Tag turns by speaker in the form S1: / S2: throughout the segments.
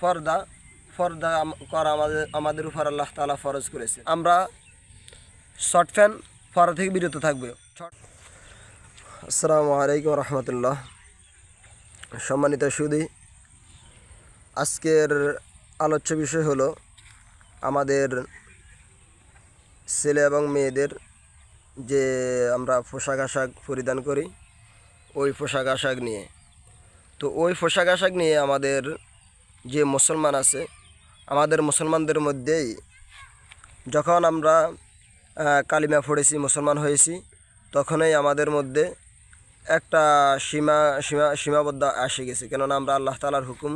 S1: পর্দা পর্দা করা আমাদের উপর আল্লাহ তাআলা ফরজ করেছে। আমরা শর্ট ফ্যান পরা থেকে বিরত থাকবে। আসসালামু আলাইকুম রহমতুল্লাহ। সম্মানিত সুধী, আজকের আলোচ্য বিষয় হলো আমাদের ছেলে এবং মেয়েদের যে আমরা পোশাক আশাক পরিধান করি ওই পোশাক আশাক নিয়ে। তো ওই পোশাক আশাক নিয়ে আমাদের যে মুসলমান আছে, আমাদের মুসলমানদের মধ্যেই যখন আমরা কালিমা পড়েছি, মুসলমান হয়েছি, তখনই আমাদের মধ্যে একটা সীমাবদ্ধ এসে গেছে। কেননা আমরা আল্লাহ তাআলার হুকুম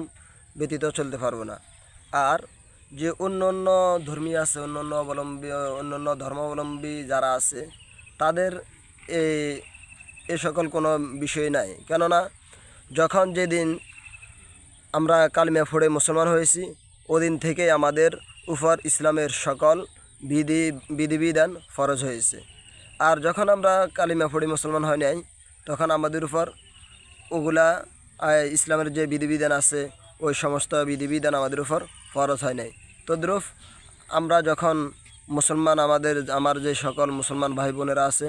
S1: ব্যতীত চলতে পারবো না। আর যে অন্য ধর্মী আছে, অন্য ধর্মাবলম্বী যারা আছে, তাদের এ সকল কোনো বিষয় নাই। কেননা যখন যেদিন আমরা কালিমা পড়ে মুসলমান হয়েছি, ওদিন থেকেই আমাদের উপর ইসলামের সকল বিধিবিধান ফরজ হয়েছে। আর যখন আমরা কালিমা পড়ে মুসলমান হয় নাই, তখন আমাদের উপর ওগুলা ইসলামের যে বিধিবিধান আছে ওই সমস্ত বিধিবিধান আমাদের উপর ফরজ হয় নাই। তদ্রূপ আমরা যখন মুসলমান, আমার যে সকল মুসলমান ভাই বোনেরা আছে,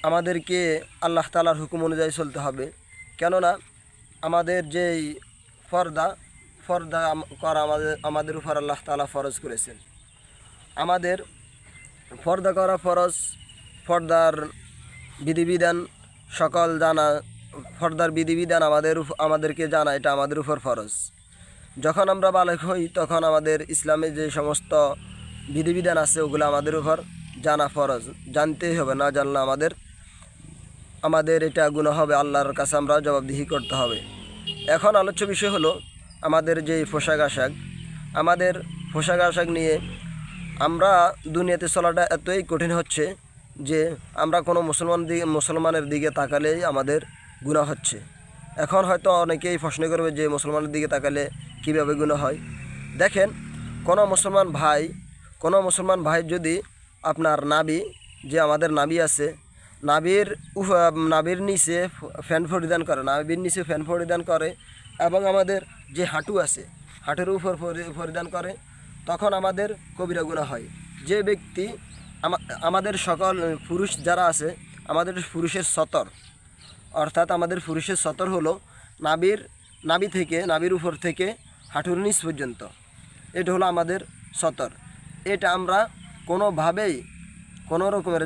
S1: আমাদেরকে আল্লাহ তাআলার হুকুম অনুযায়ী চলতে হবে। কেননা আমাদের যেই পর্দা করা আমাদের উপর আল্লাহ তাআলা ফরজ করেছেন। আমাদের পর্দা করা ফরজ। পর্দার বিধিবিধান সকল জানা, পর্দার বিধিবিধান আমাদেরকে জানা, এটা আমাদের উপর ফরজ। যখন আমরা বালেগ হই, তখন আমাদের ইসলামে যে সমস্ত বিধিবিধান আছে ওগুলো আমাদের উপর জানা ফরজ, জানতেই হবে। না জানলে আমাদের এটা গুনাহ হবে, আল্লাহর কাছে আমরা জবাবদিহি করতে হবে। এখন আলোচ্য বিষয় হলো আমাদের যে পোশাক আশাক নিয়ে আমরা দুনিয়াতে চলাটা এতই কঠিন হচ্ছে যে আমরা কোনো মুসলমানের দিকে তাকালেই আমাদের গুনাহ হচ্ছে। এখন হয়তো অনেকেই প্রশ্ন করবে যে মুসলমানের দিকে তাকালে কীভাবে গুনাহ হয়। দেখেন, কোনো মুসলমান ভাই যদি আপনার যে আমাদের নাবি আছে, নাবির নিচে ফ্যান পরিধান করে এবং আমাদের যে হাঁটু আছে হাঁটুর উপর পরিধান করে, তখন আমাদের কবিরা গুনাহ হয়। যে ব্যক্তি আমাদের সকল পুরুষ যারা আছে, আমাদের পুরুষের সতর, অর্থাৎ আমাদের পুরুষের সতর হলো নাবির উপর থেকে হাঁটুর নিচ পর্যন্ত, এটা হলো আমাদের সতর। এটা আমরা কোনোভাবেই কোনো রকমের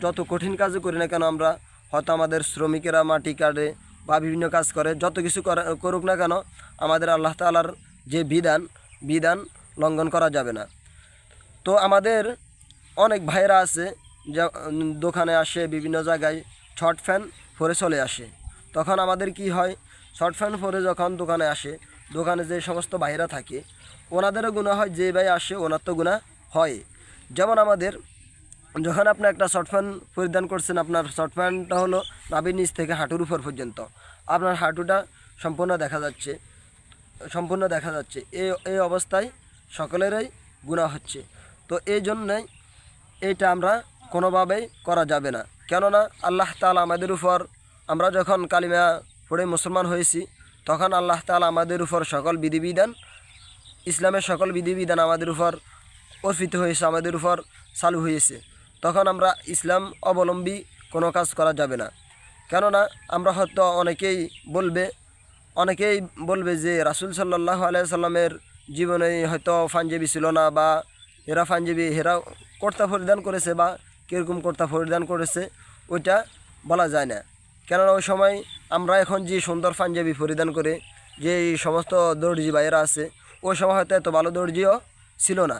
S1: যত কঠিন কাজও করি না কেন, আমরা হয়তো আমাদের শ্রমিকেরা মাটি কাটে বা বিভিন্ন কাজ করে, যত কিছু করুক না কেন, আমাদের আল্লাহ তাআলার যে বিধান লঙ্ঘন করা যাবে না। তো আমাদের অনেক ভাইয়েরা আছে যা দোকানে আসে, বিভিন্ন জায়গায় শর্ট ফ্যান পরে চলে আসে। তখন আমাদের কি হয়, শর্ট ফ্যান পরে যখন দোকানে আসে, দোকানে যে সমস্ত ভাইয়েরা থাকে ওনাদেরও গুনাহ হয়, যে ভাই আসে ওনার তো গুনাহ হয়। যেমন যখন আপনি একটা শর্ট প্যান্ট পরিধান করছেন, আপনার শর্ট প্যান্টটা হলো নাভির নিচ থেকে হাঁটুর উপর পর্যন্ত, আপনার হাঁটুটা সম্পূর্ণ দেখা যাচ্ছে। এই অবস্থায় সকলেরই গুনাহ হচ্ছে। তো এই জন্যই এইটা আমরা কোনোভাবেই করা যাবে না। কেননা আল্লাহ তাআলা আমাদের উপর, আমরা যখন কালিমা পড়ে মুসলমান হয়েছি, তখন আল্লাহ তাআলা আমাদের উপর ইসলামের সকল বিধিবিধান আমাদের উপর অর্পিত হয়েছে, আমাদের উপর চালু হয়েছে। তখন আমরা ইসলাম অবলম্বী কোনো কাজ করা যাবে না। কেননা আমরা হয়তো অনেকেই বলবে যে রাসূল সাল্লাল্লাহু আলাইহি সাল্লামের জীবনে হয়তো পাঞ্জাবি ছিল না, বা হেরা কর্তা পরিধান করেছে, বা কীরকম কর্তা পরিধান করেছে ওইটা বলা যায় না। কেননা ওই সময় আমরা এখন যে সুন্দর পাঞ্জাবি পরিধান করে যে সমস্ত দর্জি ভাইয়েরা আছে, ওই সময় হয়তো এত ভালো দর্জিও ছিল না।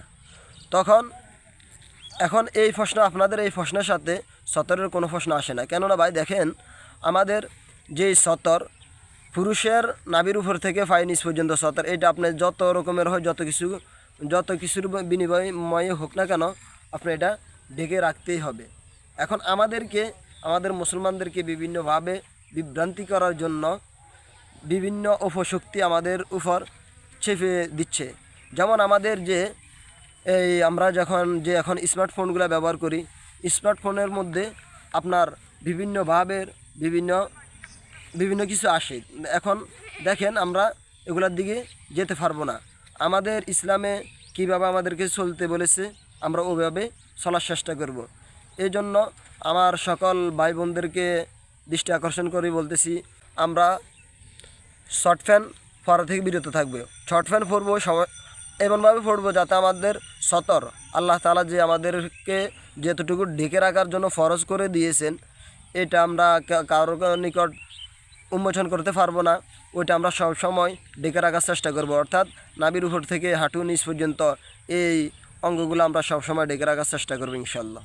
S1: এখন এই প্রশ্ন, আপনাদের এই প্রশ্নের সাথে সতরের কোনো প্রশ্ন আসে না। কেননা ভাই দেখেন, আমাদের যেই সতর, পুরুষের নাভির উপর থেকে পায়ের নিচ পর্যন্ত সতর, এটা আপনার যত রকমের হয়, যত কিছুর বিনিময়ে হোক না কেন, আপনি এটা ঢেকে রাখতেই হবে। এখন আমাদের মুসলমানদেরকে বিভিন্নভাবে বিভ্রান্তি করার জন্য বিভিন্ন অপশক্তি আমাদের উপর চেপে দিচ্ছে। যেমন আমাদের আমরা এখন স্মার্টফোনগুলো ব্যবহার করি, স্মার্টফোনের মধ্যে আপনার বিভিন্ন কিছু আসে। এখন দেখেন আমরা এগুলোর দিকে যেতে পারবো না। আমাদের ইসলামে কীভাবে আমাদেরকে চলতে বলেছে আমরা ওইভাবে চলার চেষ্টা করব। এই জন্য আমার সকল ভাই বোনদেরকে দৃষ্টি আকর্ষণ করে বলতেছি, আমরা শর্ট ফ্যান পরা থেকে বিরত থাকবে। শর্ট ফ্যান পরবো সময় এমনভাবে পরবো যাতে আমাদের সতর আল্লাহ তাআলা যে আমাদেরকে যেতটুকু ঢেকে রাখার জন্য ফরজ করে দিয়েছেন, এটা আমরা কারোর নিকট উন্মোচন করতে পারবো না। ওইটা আমরা সব সময় ঢেকে রাখার চেষ্টা করব, অর্থাৎ নাভির উপর থেকে হাঁটু নিচ পর্যন্ত এই অঙ্গগুলো আমরা সব সময় ঢেকে রাখার চেষ্টা করবো ইনশাল্লাহ।